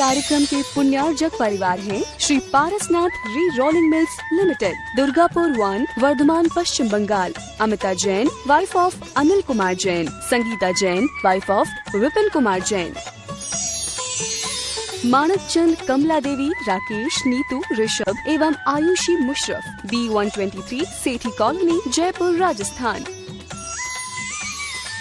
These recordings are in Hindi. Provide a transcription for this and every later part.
कार्यक्रम के पुण्यार्जक परिवार हैं Shri Parasnath re rolling mills limited, Durgapur 1, Bardhaman, Paschim Bangal. Amita Jain, wife of Anil Kumar Jain. Sangeeta Jain, wife of Vipin Kumar Jain. Manak Chand, Kamla Devi, Rakesh, Neetu, Rishabh एवं Ayushi Musharraf, B123, Sethi colony, Jaipur, Rajasthan.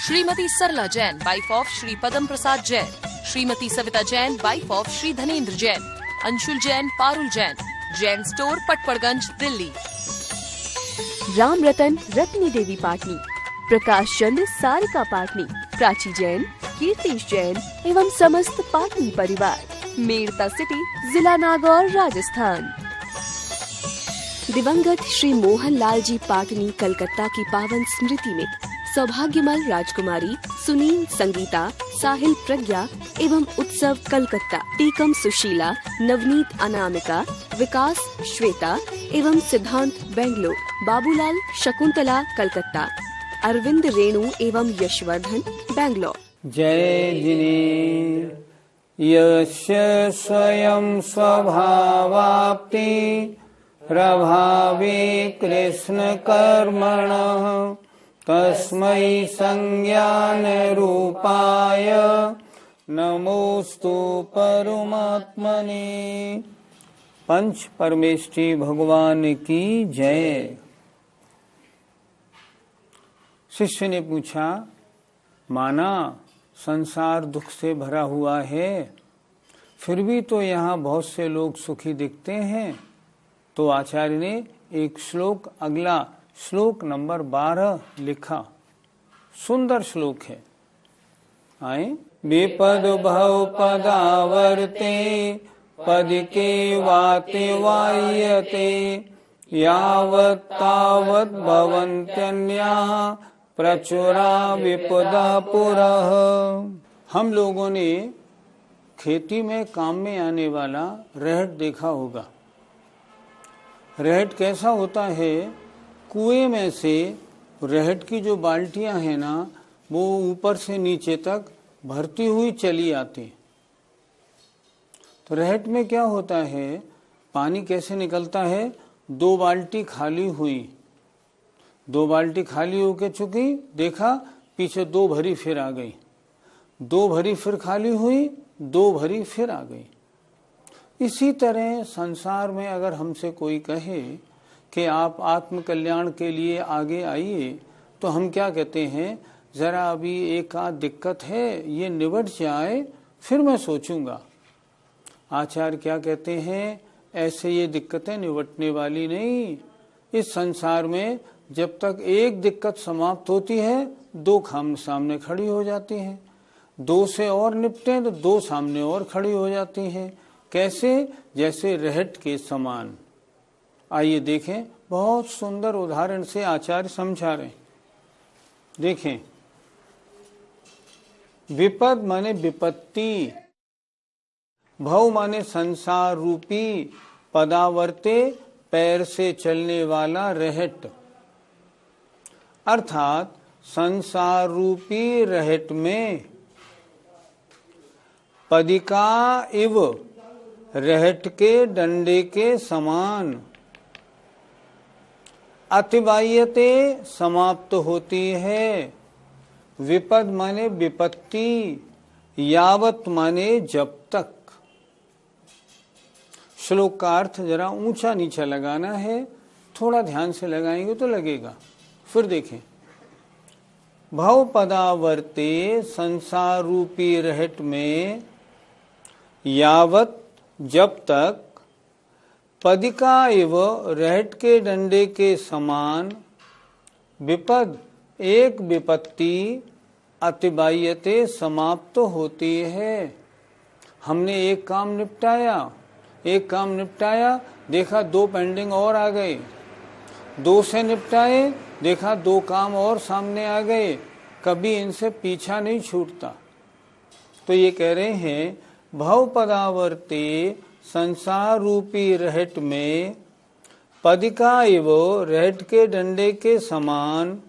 Shrimati Sarla Jain, wife of Shri Padam Prasad Jain. Shrimati Savita Jain, wife of Shri Dhanendra Jain. Anshul Jain, Parul Jain, Jain store, Patparganj, Delhi. Ram Ratan, Ratni देवी पाटनी। प्रकाश चंद, सारिका पाटनी। प्राची जैन, कीर्तिश जैन एवं समस्त पाटनी परिवार। मेड़ता सिटी, जिला नागौर, राजस्थान। दिवंगत श्री मोहन लाल जी पाटनी कलकत्ता की पावन स्मृति में सौभाग्यमल राजकुमारी सुनील, संगीता, साहिल, प्रज्ञा एवं उत्सव कलकत्ता, टीकम सुशीला, नवनीत अनामिका, विकास श्वेता एवं सिद्धांत बेंगलोर, बाबूलाल शकुंतला कलकत्ता, अरविंद रेणु एवं यशवर्धन बेंगलोर। जय जिनेन्द्र यस्य स्वयं स्वभावाप्ति प्रभावे कृष्ण कर्मणः तस्मै संज्ञान रूपाय नमोस्तु परमात्मने। पंच परमेष्ठी भगवान की जय। शिष्य ने पूछा, माना संसार दुख से भरा हुआ है, फिर भी तो यहाँ बहुत से लोग सुखी दिखते हैं। तो आचार्य ने एक श्लोक, अगला श्लोक नंबर 12 लिखा। सुंदर श्लोक है। आए, विपद भव पदावर्ते पद के वाते वायते यावत् तावत् भवन्त्यन्याः प्रचुरा विपदा पुरः। हम लोगों ने खेती में काम में आने वाला रहट देखा होगा। रहट कैसा होता है? कुएं में से रहट की जो बाल्टियां हैं ना, वो ऊपर से नीचे तक भरती हुई चली आती। तो रहट में क्या होता है, पानी कैसे निकलता है? 2 बाल्टी खाली हुई, 2 बाल्टी खाली होके चुकी, देखा पीछे 2 भरी फिर आ गई, 2 भरी फिर खाली हुई, 2 भरी फिर आ गई। इसी तरह संसार में अगर हमसे कोई कहे कि आप आत्म कल्याण के लिए आगे आइए, तो हम क्या कहते हैं, जरा अभी एक आध दिक्कत है, ये निबट जाए फिर मैं सोचूंगा। आचार्य क्या कहते हैं, ऐसे ये दिक्कतें निबटने वाली नहीं। इस संसार में जब तक एक दिक्कत समाप्त होती है, 2 सामने खड़ी हो जाती हैं। 2 से और निपटे तो 2 सामने और खड़ी हो जाती हैं। कैसे? जैसे रहट के समान। आइए देखें, बहुत सुंदर उदाहरण से आचार्य समझा रहे हैं। देखें, विपद माने विपत्ति, भव माने संसार रूपी, पदावर्ते पैर से चलने वाला रहट। अर्थात संसार रूपी रहट में पदिका इव, रहट के डंडे के समान, अतिबाह्यते समाप्त होती है। विपद माने विपत्ति, यावत माने जब तक। श्लोक का अर्थ जरा ऊंचा नीचा लगाना है, थोड़ा ध्यान से लगाएंगे तो लगेगा। फिर देखें, भव पदावर्ते संसार रूपी रहट में यावत जब तक, पदिका एव रहट के डंडे के समान, विपद एक विपत्ति, अतिबाह्यते समाप्त होती है। हमने एक काम निपटाया, देखा 2 पेंडिंग और आ गए, 2 से निपटाए, देखा 2 काम और सामने आ गए। कभी इनसे पीछा नहीं छूटता। तो ये कह रहे हैं, भव पदावर्ते संसार रूपी रहट में पदिका एव रहट के डंडे के समान,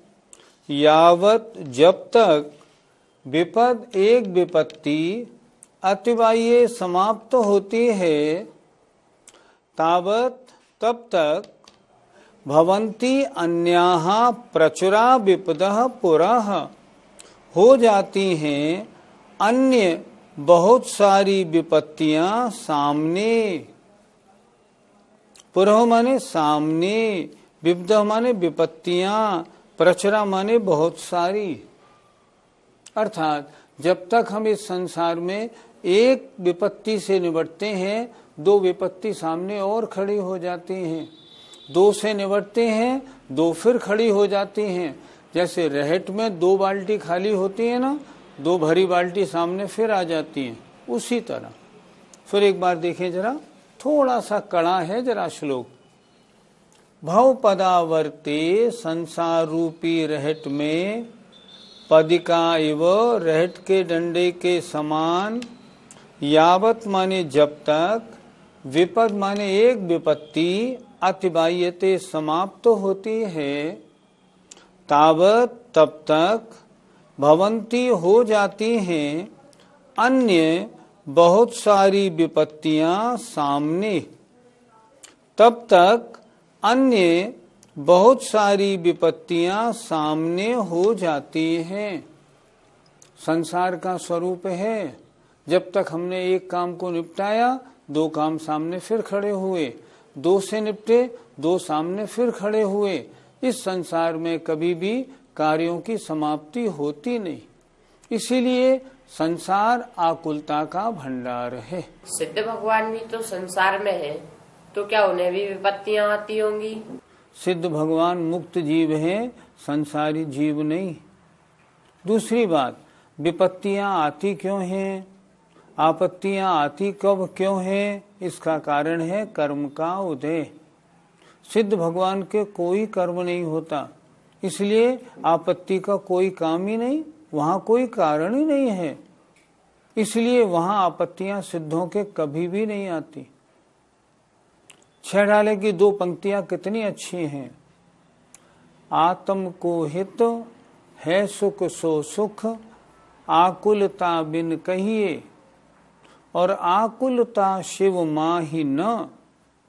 यावत जब तक, विपद एक विपत्ति, अतिबाह्य समाप्त होती है तावत तब तक भवन्ति अन्याः प्रचुरा विपदः पुरः हो जाती हैं अन्य बहुत सारी विपत्तियां सामने। पुरः माने सामने, विपदा माने विपत्तियां, प्रचुरा माने बहुत सारी। अर्थात जब तक हम इस संसार में एक विपत्ति से निपटते हैं, दो विपत्ति सामने और खड़ी हो जाती हैं। दो से निपटते हैं, दो फिर खड़ी हो जाती हैं। जैसे रहट में दो बाल्टी खाली होती है ना, दो भरी बाल्टी सामने फिर आ जाती हैं, उसी तरह। फिर एक बार देखें जरा, थोड़ा सा कड़ा है जरा श्लोक। भव पदावर्ते संसार रूपी रहट में पदिका इव रहट के डंडे के समान यावत माने जब तक, विपद माने एक विपत्ति, अतिबाह्यते समाप्त होती है, तावत तब तक भवंती हो जाती हैं अन्य बहुत सारी विपत्तियां सामने। तब तक अन्य बहुत सारी विपत्तियां सामने हो जाती हैं। संसार का स्वरूप है, जब तक हमने एक काम को निपटाया, दो काम सामने फिर खड़े हुए, दो से निपटे, दो सामने फिर खड़े हुए। इस संसार में कभी भी कार्यों की समाप्ति होती नहीं, इसीलिए संसार आकुलता का भंडार है। सिद्ध भगवान भी तो संसार में है, तो क्या उन्हें भी विपत्तियां आती होंगी? सिद्ध भगवान मुक्त जीव हैं, संसारी जीव नहीं। दूसरी बात, विपत्तियां आती क्यों हैं, आपत्तियां आती कब क्यों हैं? इसका कारण है कर्म का उदय। सिद्ध भगवान के कोई कर्म नहीं होता, इसलिए आपत्ति का कोई काम ही नहीं, वहां कोई कारण ही नहीं है, इसलिए वहां आपत्तियां सिद्धों के कभी भी नहीं आती। छह डाले की दो पंक्तियां कितनी अच्छी हैं। आत्म को हित है सुख सो सुख, आकुलता बिन कहिए, और आकुलता शिव माही न,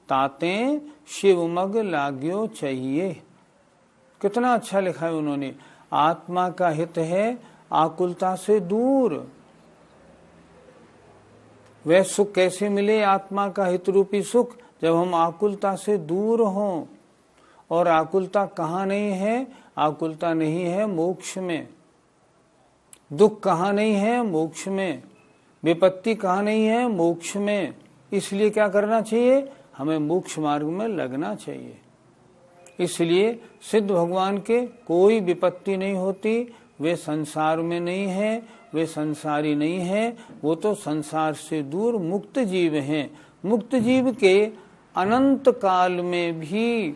ताते शिव मग लाग्यो चाहिए। कितना अच्छा लिखा है उन्होंने। आत्मा का हित है आकुलता से दूर। वह सुख कैसे मिले, आत्मा का हित रूपी सुख, जब हम आकुलता से दूर हों। और आकुलता कहाँ नहीं है? आकुलता नहीं है मोक्ष में। दुख कहाँ नहीं है? मोक्ष में। विपत्ति कहाँ नहीं है? मोक्ष में। इसलिए क्या करना चाहिए? हमें मोक्ष मार्ग में लगना चाहिए। इसलिए सिद्ध भगवान के कोई विपत्ति नहीं होती, वे संसार में नहीं है, वे संसारी नहीं है, वो तो संसार से दूर मुक्त जीव हैं। मुक्त जीव के अनंत काल में भी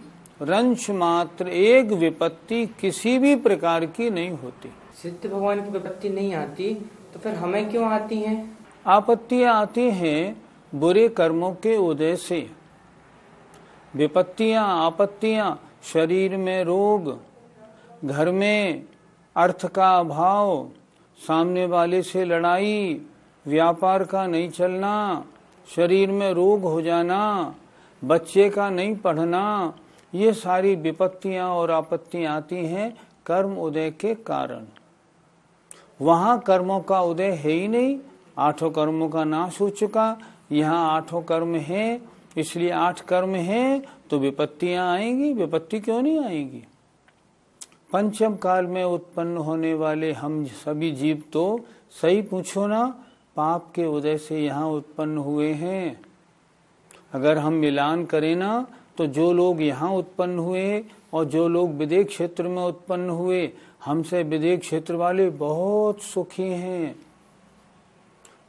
रंश मात्र एक विपत्ति किसी भी प्रकार की नहीं होती। सिद्ध भगवान की विपत्ति नहीं आती, तो फिर हमें क्यों आती हैं? आपत्तियां आती हैं बुरे कर्मों के उदय से। विपत्तियां, आपत्तियां, शरीर में रोग, घर में अर्थ का अभाव, सामने वाले से लड़ाई, व्यापार का नहीं चलना, शरीर में रोग हो जाना, बच्चे का नहीं पढ़ना, ये सारी विपत्तियां और आपत्तियां आती हैं कर्म उदय के कारण। वहां कर्मों का उदय है ही नहीं, आठों कर्मों का नाश हो चुका। यहाँ आठों कर्म हैं, इसलिए आठ कर्म हैं तो विपत्तियां आएंगी। विपत्ति क्यों नहीं आएंगी? पंचम काल में उत्पन्न होने वाले हम सभी जीव तो सही पूछो ना, पाप के उदय से यहाँ उत्पन्न हुए हैं। अगर हम मिलान करें ना, तो जो लोग यहाँ उत्पन्न हुए और जो लोग विदेह क्षेत्र में उत्पन्न हुए, हमसे विदेह क्षेत्र वाले बहुत सुखी हैं।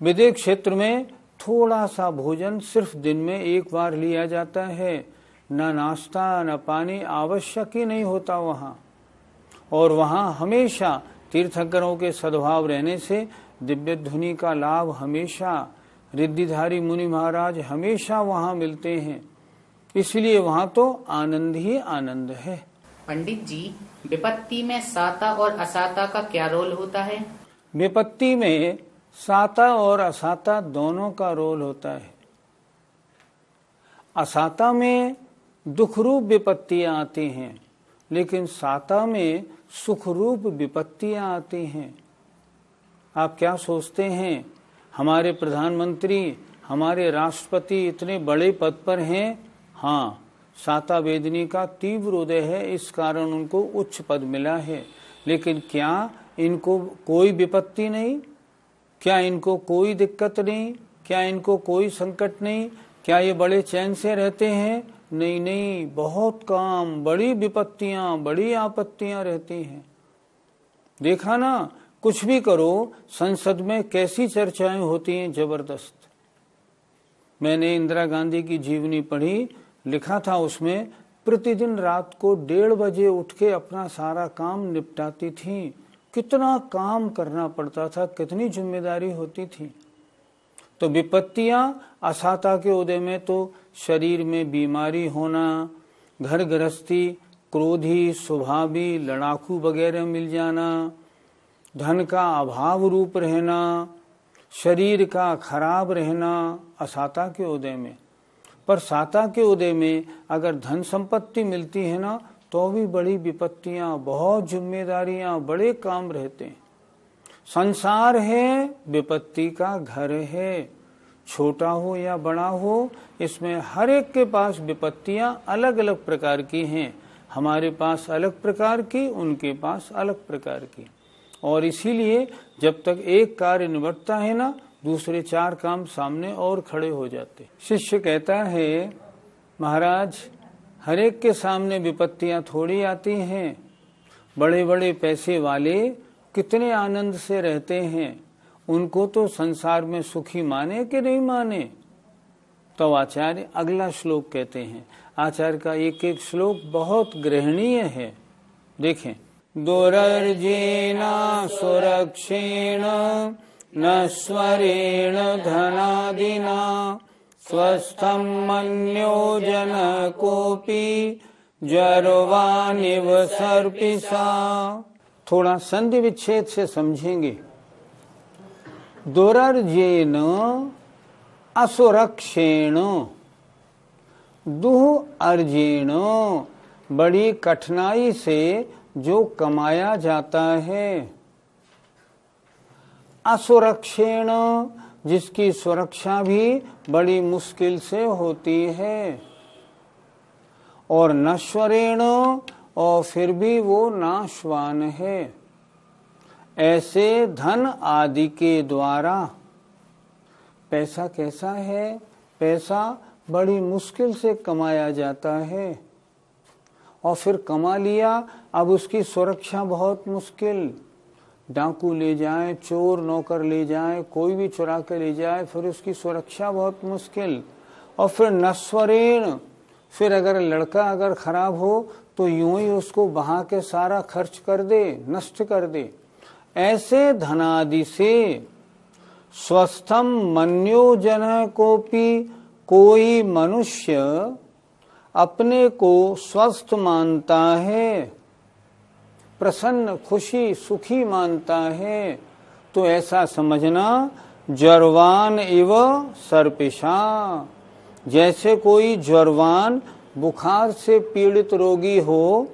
विदेह क्षेत्र में थोड़ा सा भोजन सिर्फ दिन में एक बार लिया जाता है, न नाश्ता न पानी आवश्यक ही नहीं होता वहाँ। और वहाँ हमेशा तीर्थंकरों के सद्भाव रहने से दिव्य ध्वनि का लाभ हमेशा रिद्धिधारी मुनि महाराज हमेशा वहाँ मिलते हैं, इसलिए वहाँ तो आनंद ही आनंद है। पंडित जी, विपत्ति में साता और असाता का क्या रोल होता है? विपत्ति में साता और असाता दोनों का रोल होता है। असाता में दुख रूप विपत्तियां आती हैं, लेकिन साता में सुख रूप विपत्तियां आती हैं। आप क्या सोचते हैं, हमारे प्रधानमंत्री, हमारे राष्ट्रपति इतने बड़े पद पर हैं? हाँ, साता वेदनी का तीव्र उदय है, इस कारण उनको उच्च पद मिला है। लेकिन क्या इनको कोई विपत्ति नहीं? क्या इनको कोई दिक्कत नहीं? क्या इनको कोई संकट नहीं? क्या ये बड़े चैन से रहते हैं? नहीं नहीं, बहुत काम, बड़ी विपत्तियां, बड़ी आपत्तियां रहती हैं। देखा ना, कुछ भी करो, संसद में कैसी चर्चाएं होती हैं, जबरदस्त। मैंने इंदिरा गांधी की जीवनी पढ़ी, लिखा था उसमें प्रतिदिन रात को 1:30 बजे उठ के अपना सारा काम निपटाती थी। कितना काम करना पड़ता था, कितनी जिम्मेदारी होती थी। तो विपत्तियां असाता के उदय में तो शरीर में बीमारी होना, घर गृहस्थी, क्रोधी, स्वभावी, लड़ाकू वगैरह मिल जाना, धन का अभाव रूप रहना, शरीर का खराब रहना, असाता के उदय में। पर साता के उदय में अगर धन संपत्ति मिलती है ना, तो भी बड़ी विपत्तियां, बहुत जिम्मेदारियां, बड़े काम रहते हैं। संसार है, विपत्ति का घर है, छोटा हो या बड़ा हो, इसमें हर एक के पास विपत्तियां अलग अलग प्रकार की हैं। हमारे पास अलग प्रकार की, उनके पास अलग प्रकार की। और इसीलिए जब तक एक कार्य निपटता है ना, दूसरे 4 काम सामने और खड़े हो जाते। शिष्य कहता है, महाराज, हर एक के सामने विपत्तियां थोड़ी आती हैं। बड़े बड़े पैसे वाले कितने आनंद से रहते हैं, उनको तो संसार में सुखी माने कि नहीं माने। तो आचार्य अगला श्लोक कहते हैं। आचार्य का एक एक श्लोक बहुत ग्रहणीय है, देखें। दुरर्जेना सुरक्षेण नश्वरेण धनादिना स्वस्थं मन्यो जनकोऽपि जरवानिव सर्पिषा। थोड़ा संधि विच्छेद से समझेंगे। दुरर्जेन असुरक्षेण, दुह अर्जेण, बड़ी कठिनाई से जो कमाया जाता है। असुरक्षेण, जिसकी सुरक्षा भी बड़ी मुश्किल से होती है। और नश्वरेण, और फिर भी वो नाशवान है। ऐसे धन आदि के द्वारा। पैसा कैसा है? पैसा बड़ी मुश्किल से कमाया जाता है, और फिर कमा लिया, अब उसकी सुरक्षा बहुत मुश्किल। डाकू ले जाए, चोर नौकर ले जाए, कोई भी चुरा के ले जाए, फिर उसकी सुरक्षा बहुत मुश्किल। और फिर नश्वरेण, फिर अगर लड़का अगर खराब हो तो यूं ही उसको बहा के सारा खर्च कर दे, नष्ट कर दे। ऐसे धनादि से स्वस्थम मन्यो जन कोपि, कोई मनुष्य अपने को स्वस्थ मानता है, प्रसन्न, खुशी, सुखी मानता है, तो ऐसा समझना ज्वरवान इव सर्पिषा, जैसे कोई ज्वरवान बुखार से पीड़ित रोगी हो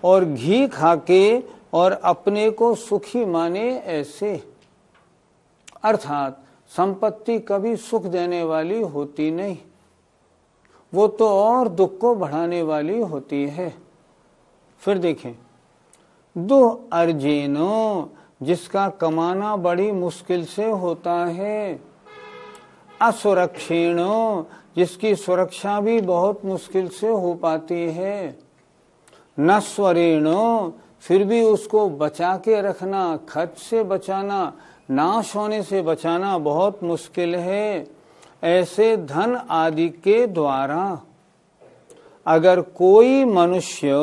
और घी खाके और अपने को सुखी माने, ऐसे। अर्थात संपत्ति कभी सुख देने वाली होती नहीं, वो तो और दुख को बढ़ाने वाली होती है। फिर देखें, दुह अर्जेनो, जिसका कमाना बड़ी मुश्किल से होता है। असुरक्षेणो, जिसकी सुरक्षा भी बहुत मुश्किल से हो पाती है। नश्वरेणो, फिर भी उसको बचा के रखना, खर्च से बचाना, नाश होने से बचाना बहुत मुश्किल है। ऐसे धन आदि के द्वारा अगर कोई मनुष्य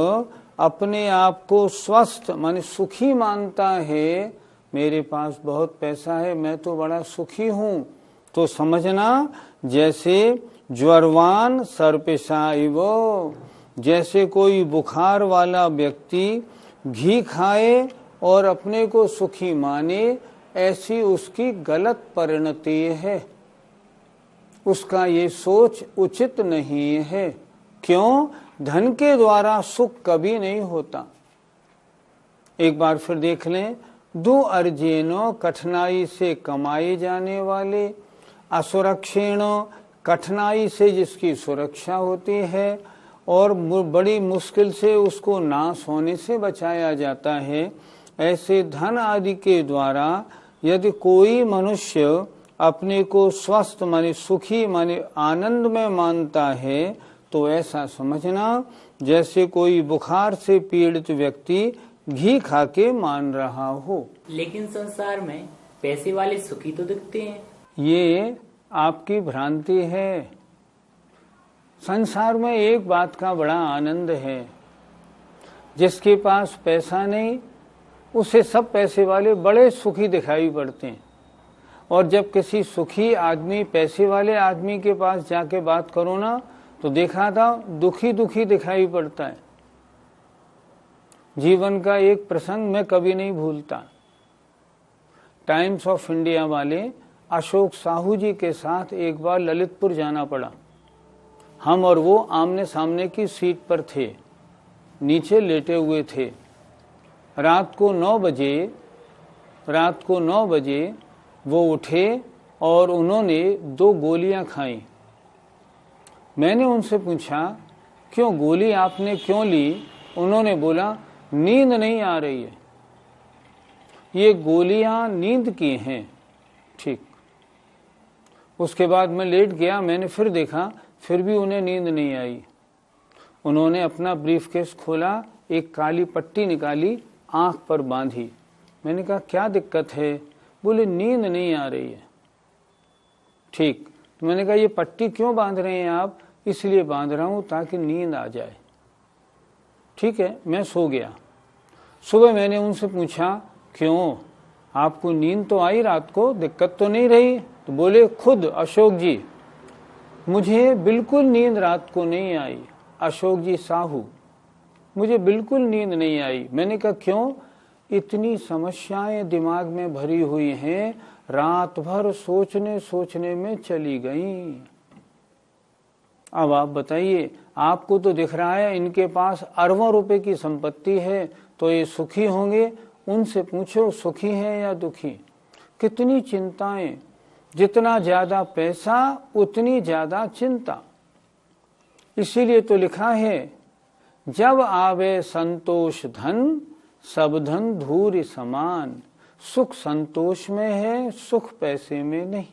अपने आप को स्वस्थ माने सुखी मानता है, मेरे पास बहुत पैसा है, मैं तो बड़ा सुखी हूँ, तो समझना जैसे ज्वरवान सर्पिषाइव, जैसे कोई बुखार वाला व्यक्ति घी खाए और अपने को सुखी माने, ऐसी उसकी गलत परिणति है। उसका ये सोच उचित नहीं है। क्यों? धन के द्वारा सुख कभी नहीं होता। एक बार फिर देख लें, दो अर्जेनो कठिनाई से कमाए जाने वाले, असुरक्षेणो कठिनाई से जिसकी सुरक्षा होती है और बड़ी मुश्किल से उसको नाश होने से बचाया जाता है, ऐसे धन आदि के द्वारा यदि कोई मनुष्य अपने को स्वस्थ माने सुखी माने आनंद में मानता है तो ऐसा समझना जैसे कोई बुखार से पीड़ित व्यक्ति घी खा के मान रहा हो। लेकिन संसार में पैसे वाले सुखी तो दिखते हैं। ये आपकी भ्रांति है। संसार में एक बात का बड़ा आनंद है, जिसके पास पैसा नहीं उसे सब पैसे वाले बड़े सुखी दिखाई पड़ते हैं, और जब किसी सुखी आदमी पैसे वाले आदमी के पास जाके बात करो ना तो देखा था दुखी दुखी दिखाई पड़ता है। जीवन का एक प्रसंग मैं कभी नहीं भूलता। टाइम्स ऑफ इंडिया वाले अशोक साहू जी के साथ एक बार ललितपुर जाना पड़ा। हम और वो आमने सामने की सीट पर थे, नीचे लेटे हुए थे। रात को 9 बजे वो उठे और उन्होंने 2 गोलियां खाई। मैंने उनसे पूछा, क्यों गोली आपने क्यों ली? उन्होंने बोला, नींद नहीं आ रही है। ये गोलियां नींद की हैं। ठीक। उसके बाद मैं लेट गया, मैंने फिर देखा, फिर भी उन्हें नींद नहीं आई। उन्होंने अपना ब्रीफकेस खोला, एक काली पट्टी निकाली, आंख पर बांधी। मैंने कहा, क्या दिक्कत है? बोले, नींद नहीं आ रही है। ठीक। तो मैंने कहा, ये पट्टी क्यों बांध रहे हैं आप? इसलिए बांध रहा हूं ताकि नींद आ जाए। ठीक है, मैं सो गया। सुबह मैंने उनसे पूछा, क्यों, आपको नींद तो आई रात को, दिक्कत तो नहीं रही? तो बोले, खुद अशोक जी मुझे बिल्कुल नींद रात को नहीं आई। अशोक जी साहू, मुझे बिल्कुल नींद नहीं आई। मैंने कहा, क्यों? इतनी समस्याएं दिमाग में भरी हुई हैं, रात भर सोचने सोचने में चली गई। अब आप बताइए, आपको तो दिख रहा है इनके पास अरबों रुपए की संपत्ति है, तो ये सुखी होंगे। उनसे पूछो सुखी है या दुखी। कितनी चिंताएं, जितना ज्यादा पैसा उतनी ज्यादा चिंता। इसीलिए तो लिखा है, जब आवे संतोष धन सब धन धूर्य समान। सुख संतोष में है, सुख पैसे में नहीं।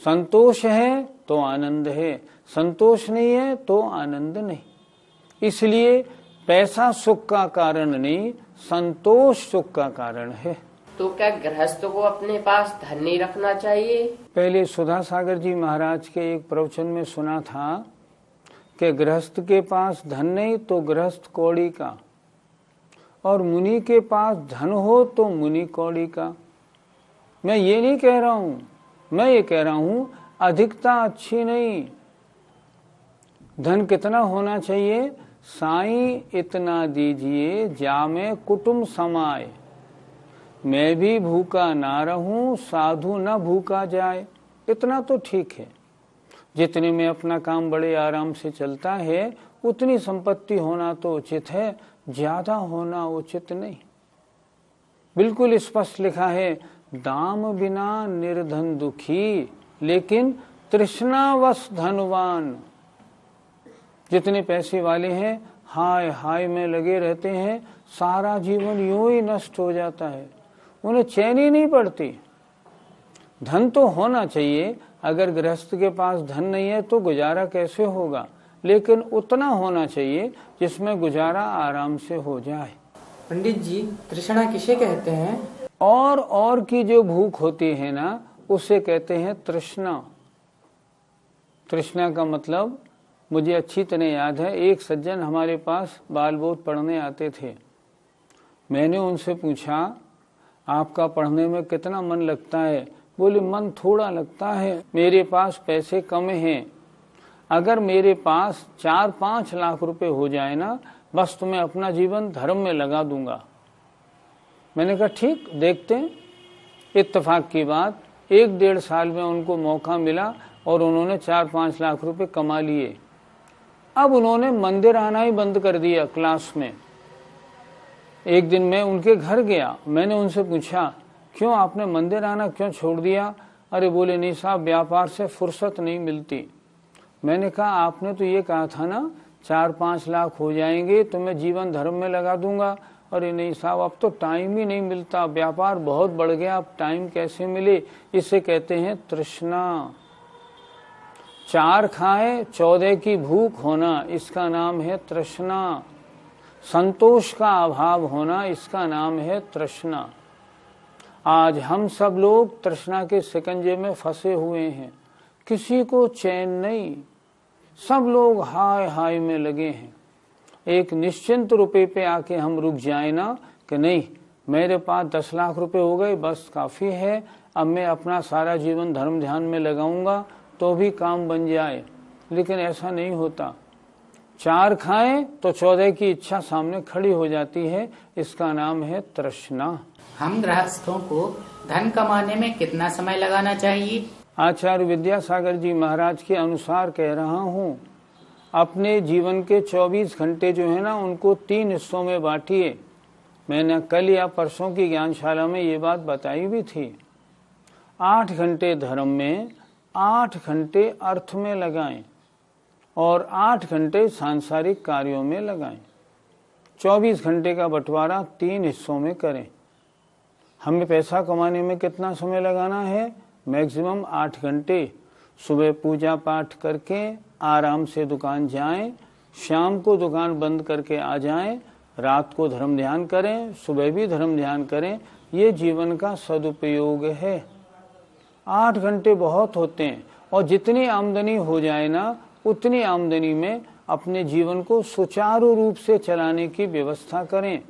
संतोष है तो आनंद है, संतोष नहीं है तो आनंद नहीं। इसलिए पैसा सुख का कारण नहीं, संतोष सुख का कारण है। तो क्या गृहस्थ को अपने पास धन नहीं रखना चाहिए? पहले सुधा सागर जी महाराज के एक प्रवचन में सुना था कि गृहस्थ के पास धन नहीं तो गृहस्थ कौड़ी का, और मुनि के पास धन हो तो मुनि कौड़ी का। मैं ये नहीं कह रहा हूं, मैं ये कह रहा हूं अधिकता अच्छी नहीं। धन कितना होना चाहिए? साईं इतना दीजिए जामे कुटुंब समाए, मैं भी भूखा ना रहूं साधु न भूखा जाए। इतना तो ठीक है। जितने में अपना काम बड़े आराम से चलता है उतनी संपत्ति होना तो उचित है, ज्यादा होना उचित नहीं। बिल्कुल स्पष्ट लिखा है, दाम बिना निर्धन दुखी लेकिन तृष्णावश धनवान। जितने पैसे वाले हैं हाय हाय में लगे रहते हैं, सारा जीवन यूं ही नष्ट हो जाता है, उन्हें चैन ही नहीं पड़ती। धन तो होना चाहिए, अगर गृहस्थ के पास धन नहीं है तो गुजारा कैसे होगा, लेकिन उतना होना चाहिए जिसमें गुजारा आराम से हो जाए। पंडित जी, तृष्णा किसे कहते हैं? और की जो भूख होती है ना, उसे कहते हैं तृष्णा। तृष्णा का मतलब मुझे अच्छी तरह याद है, एक सज्जन हमारे पास बाल बोध पढ़ने आते थे। मैंने उनसे पूछा, आपका पढ़ने में कितना मन लगता है? बोले, मन थोड़ा लगता है, मेरे पास पैसे कम हैं। अगर मेरे पास 4-5 लाख रुपए हो जाए ना, बस तो मैं अपना जीवन धर्म में लगा दूंगा। मैंने कहा ठीक, देखते हैं। इत्तेफाक की बात 1-1.5 साल में उनको मौका मिला और उन्होंने 4-5 लाख रुपए कमा लिए। अब उन्होंने मंदिर आना ही बंद कर दिया क्लास में। एक दिन मैं उनके घर गया, मैंने उनसे पूछा क्यों आपने मंदिर आना क्यों छोड़ दिया? अरे बोले नहीं साहब, व्यापार से फुर्सत नहीं मिलती। मैंने कहा आपने तो ये कहा था ना 4-5 लाख हो जाएंगे तो मैं जीवन धर्म में लगा दूंगा। अरे नहीं साहब, अब तो टाइम ही नहीं मिलता, व्यापार बहुत बढ़ गया, अब टाइम कैसे मिले? इसे कहते हैं तृष्णा। 4 खाए 14 की भूख होना, इसका नाम है तृष्णा। संतोष का अभाव होना, इसका नाम है तृष्णा। आज हम सब लोग तृष्णा के शिकंजे में फंसे हुए हैं, किसी को चैन नहीं, सब लोग हाय हाय में लगे हैं। एक निश्चिंत रुपए पे आके हम रुक जाए ना कि नहीं मेरे पास 10 लाख रुपए हो गए बस काफी है, अब मैं अपना सारा जीवन धर्म ध्यान में लगाऊंगा तो भी काम बन जाए, लेकिन ऐसा नहीं होता। 4 खाएं तो 14 की इच्छा सामने खड़ी हो जाती है, इसका नाम है तृष्णा। हम गृहस्थों को धन कमाने में कितना समय लगाना चाहिए? आचार्य विद्यासागर जी महाराज के अनुसार कह रहा हूँ, अपने जीवन के 24 घंटे जो है ना उनको 3 हिस्सों में बांटिए। मैंने कल या परसों की ज्ञानशाला में ये बात बताई भी थी। 8 घंटे धर्म में, 8 घंटे अर्थ में लगाएं और 8 घंटे सांसारिक कार्यों में लगाएं। 24 घंटे का बंटवारा 3 हिस्सों में करें। हमें पैसा कमाने में कितना समय लगाना है? मैक्सिमम 8 घंटे। सुबह पूजा पाठ करके आराम से दुकान जाएं, शाम को दुकान बंद करके आ जाएं, रात को धर्म ध्यान करें, सुबह भी धर्म ध्यान करें। ये जीवन का सदुपयोग है। 8 घंटे बहुत होते हैं और जितनी आमदनी हो जाए ना उतनी आमदनी में अपने जीवन को सुचारू रूप से चलाने की व्यवस्था करें।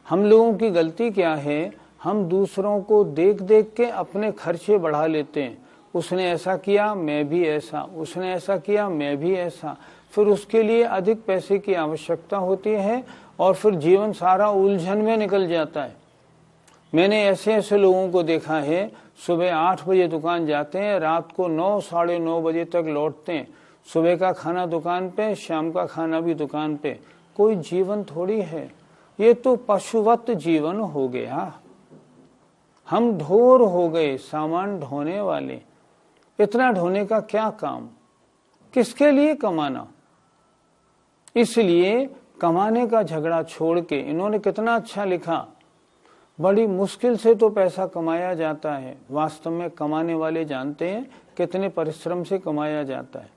हम लोगों की गलती क्या है? हम दूसरों को देख देख के अपने खर्चे बढ़ा लेते हैं। उसने ऐसा किया मैं भी ऐसा, उसने ऐसा किया मैं भी ऐसा, फिर उसके लिए अधिक पैसे की आवश्यकता होती है और फिर जीवन सारा उलझन में निकल जाता है। मैंने ऐसे ऐसे लोगों को देखा है, सुबह 8 बजे दुकान जाते हैं, रात को 9 साढ़े 9 बजे तक लौटते हैं। सुबह का खाना दुकान पे, शाम का खाना भी दुकान पे। कोई जीवन थोड़ी है, ये तो पशुवत जीवन हो गया। हम ढोर हो गए, सामान ढोने वाले। इतना ढोने का क्या काम? किसके लिए कमाना? इसलिए कमाने का झगड़ा छोड़ के इन्होंने कितना अच्छा लिखा, बड़ी मुश्किल से तो पैसा कमाया जाता है, वास्तव में कमाने वाले जानते हैं कितने परिश्रम से कमाया जाता है।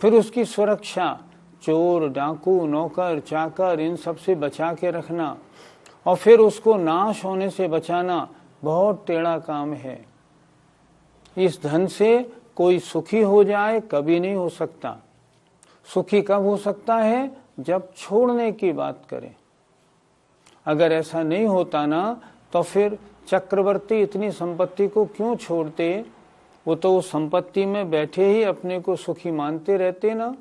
फिर उसकी सुरक्षा चोर डाकू नौकर चाकर इन सब से बचा के रखना और फिर उसको नाश होने से बचाना बहुत टेढ़ा काम है। इस धन से कोई सुखी हो जाए कभी नहीं हो सकता। सुखी कब हो सकता है? जब छोड़ने की बात करें। अगर ऐसा नहीं होता ना तो फिर चक्रवर्ती इतनी संपत्ति को क्यों छोड़ते? वो तो उस संपत्ति में बैठे ही अपने को सुखी मानते रहते ना।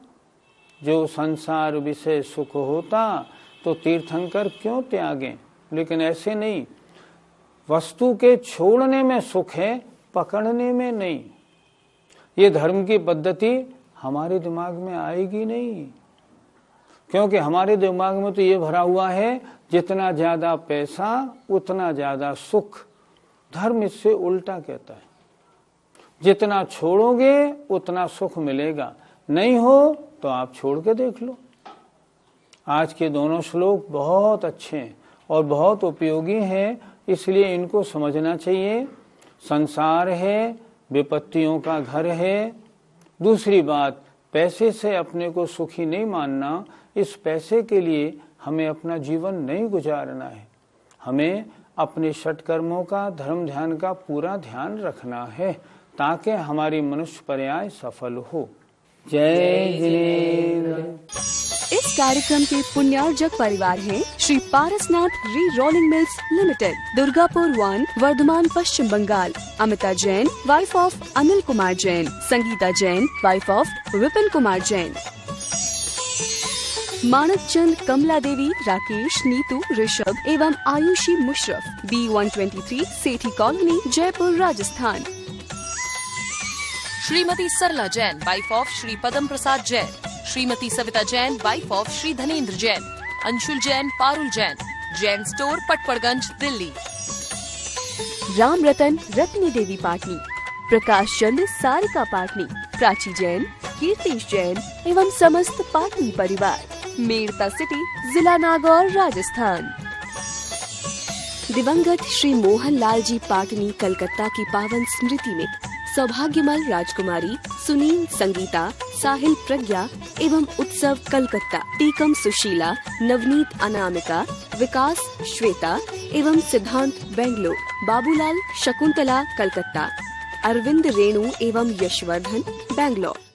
जो संसार विषय सुख होता तो तीर्थंकर क्यों त्यागें? लेकिन ऐसे नहीं। वस्तु के छोड़ने में सुख है, पकड़ने में नहीं। ये धर्म की पद्धति हमारे दिमाग में आएगी नहीं, क्योंकि हमारे दिमाग में तो ये भरा हुआ है जितना ज्यादा पैसा उतना ज्यादा सुख। धर्म इससे उल्टा कहता है, जितना छोड़ोगे उतना सुख मिलेगा। नहीं हो तो आप छोड़ के देख लो। आज के दोनों श्लोक बहुत अच्छे हैं और बहुत उपयोगी हैं, इसलिए इनको समझना चाहिए। संसार है, विपत्तियों का घर है। दूसरी बात, पैसे से अपने को सुखी नहीं मानना। इस पैसे के लिए हमें अपना जीवन नहीं गुजारना है। हमें अपने षटकर्मों का, धर्म ध्यान का पूरा ध्यान रखना है ताकि हमारी मनुष्य पर्याय सफल हो। जय जिनेन्द्र। इस कार्यक्रम के पुण्यार्जक परिवार हैं Shri Parasnath re rolling mills limited, Durgapur 1, Bardhaman, Paschim Bangal. Amita Jain, wife of Anil Kumar Jain. Sangeeta Jain, wife of Vipin Kumar Jain. Manak Chand, Kamla Devi, Rakesh, Neetu, Rishabh एवं Ayushi Musharraf, B123 Sethi colony, Jaipur, Rajasthan. Shrimati Sarla Jain, wife of Shri Padam Prasad Jain. Shrimati Savita Jain, wife of Shri Dhanendra Jain. Anshul Jain, Parul Jain, Jain store, Patparganj, Delhi. Ram Ratan, Ratni देवी पाटनी, प्रकाश चंद, सारिका पाटनी, प्राची जैन, कीर्तिश जैन एवं समस्त पाटनी परिवार, मेड़ता सिटी, जिला नागौर, राजस्थान। दिवंगत श्री मोहन लाल जी पाटनी कलकत्ता की पावन स्मृति में सौभाग्यमल राजकुमारी, सुनील संगीता, साहिल प्रज्ञा एवं उत्सव कलकत्ता, टीकम सुशीला, नवनीत अनामिका, विकास श्वेता एवं सिद्धांत बेंगलोर, बाबूलाल शकुंतला कलकत्ता, अरविंद रेणु एवं यशवर्धन बेंगलोर।